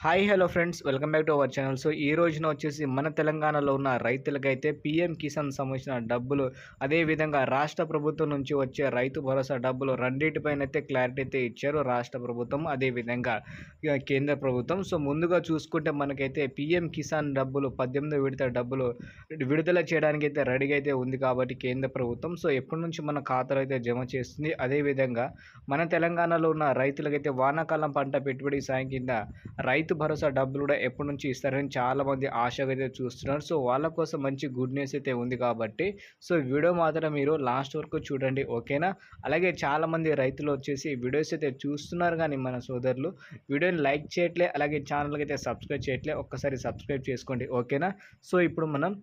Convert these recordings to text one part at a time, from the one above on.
Hi hello friends welcome back to our channel. So ఈ రోజున వచ్చేసి మన తెలంగాణలో ఉన్న రైతులకైతే పీఎం కిసాన్ సంబంధించిన డబ్బులు, అదేవిధంగా రాష్ట్ర ప్రభుత్వం నుంచి వచ్చే రైతు భరోసా డబ్బులు రెండింటిపైన అయితే క్లారిటీ అయితే ఇచ్చారు రాష్ట్ర ప్రభుత్వం, అదేవిధంగా కేంద్ర ప్రభుత్వం. సో ముందుగా చూసుకుంటే మనకైతే పీఎం కిసాన్ డబ్బులు 18వ విడత డబ్బులు విడుదల చేయడానికి అయితే రెడీగా అయితే ఉంది కాబట్టి కేంద్ర ప్రభుత్వం సో ఎప్పటి నుంచి మన ఖాతాలో అయితే జమ చేస్తుంది. అదేవిధంగా మన తెలంగాణలో ఉన్న రైతులకైతే వానాకాలం పంట పెట్టుబడి సాయం కింద రైతు భరోసా డబ్బులు కూడా ఎప్పటి నుంచి ఇస్తారని చాలామంది ఆశగా అయితే చూస్తున్నారు. సో వాళ్ళ కోసం మంచి గుడ్ న్యూస్ అయితే ఉంది కాబట్టి సో వీడియో మాత్రం మీరు లాస్ట్ వరకు చూడండి, ఓకేనా. అలాగే చాలామంది రైతులు వచ్చేసి వీడియోస్ అయితే చూస్తున్నారు కానీ మన సోదరులు వీడియోని లైక్ చేయట్లే, అలాగే ఛానల్కి అయితే సబ్స్క్రైబ్ చేయట్లే. ఒక్కసారి సబ్స్క్రైబ్ చేసుకోండి, ఓకేనా. సో ఇప్పుడు మనం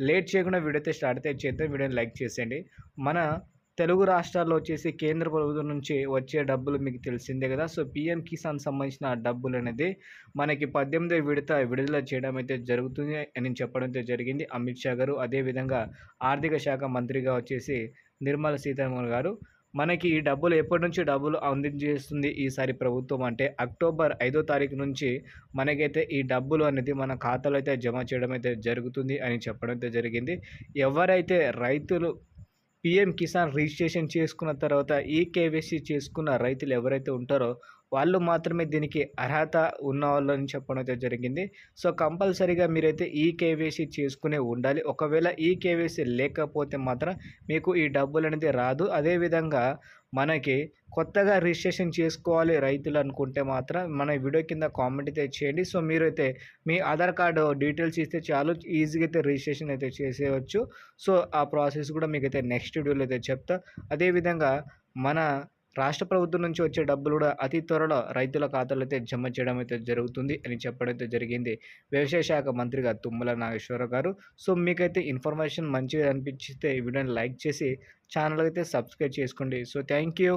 లేట్ చేయకుండా వీడియో అయితే స్టార్ట్ అయితే చేద్దాం. వీడియోని లైక్ చేసేయండి. మన తెలుగు రాష్ట్రాల్లో వచ్చేసి కేంద్ర ప్రభుత్వం నుంచి వచ్చే డబ్బులు మీకు తెలిసిందే కదా. సో పీఎం కిసాన్ సంబంధించిన డబ్బులు అనేది మనకి 18వ విడత విడుదల చేయడం అయితే జరుగుతుంది అని చెప్పడం అయితే జరిగింది అమిత్ షా గారు. అదేవిధంగా ఆర్థిక శాఖ మంత్రిగా వచ్చేసి నిర్మలా సీతారామన్ గారు. మనకి ఈ డబ్బులు ఎప్పటి నుంచి డబ్బులు అందించేస్తుంది ఈసారి ప్రభుత్వం అంటే అక్టోబర్ 5వ తారీఖు నుంచి మనకైతే ఈ డబ్బులు అనేది మన ఖాతాలో అయితే జమ చేయడం అయితే జరుగుతుంది అని చెప్పడం అయితే జరిగింది. ఎవరైతే రైతులు పీఎం కిసాన్ రిజిస్ట్రేషన్ చేసుకున్న తర్వాత కేవైసీ చేసుకున్న రైతులు ఎవరైతే ఉంటారో వాళ్ళు మాత్రమే దీనికి అర్హత ఉన్నవాళ్ళు అని చెప్పడం అయితే జరిగింది. సో కంపల్సరీగా మీరైతే కేవైసీ చేసుకునే ఉండాలి. ఒకవేళ కేవైసీ లేకపోతే మాత్రం మీకు ఈ డబ్బులు అనేది రాదు. అదేవిధంగా మనకి కొత్తగా రిజిస్ట్రేషన్ చేసుకోవాలి రైతులు అనుకుంటే మాత్రం మన వీడియో కింద కామెంట్ అయితే చేయండి. సో మీరైతే మీ ఆధార్ కార్డు డీటెయిల్స్ ఇస్తే చాలు, ఈజీగా అయితే రిజిస్ట్రేషన్ అయితే చేసేయచ్చు. సో ఆ ప్రాసెస్ కూడా మీకైతే నెక్స్ట్ వీడియోలో అయితే చెప్తా. అదేవిధంగా మన రాష్ట్ర ప్రభుత్వం నుంచి వచ్చే డబ్బులు కూడా అతి త్వరలో రైతుల ఖాతాలో అయితే జమ చేయడం అయితే జరుగుతుంది అని చెప్పడం అయితే జరిగింది వ్యవసాయ శాఖ మంత్రిగా తుమ్మల నాగేశ్వరరావు గారు. సో మీకైతే ఇన్ఫర్మేషన్ మంచిగా అనిపించితే ఈ వీడియోని లైక్ చేసి ఛానల్ అయితే సబ్స్క్రైబ్ చేసుకోండి. So thank you.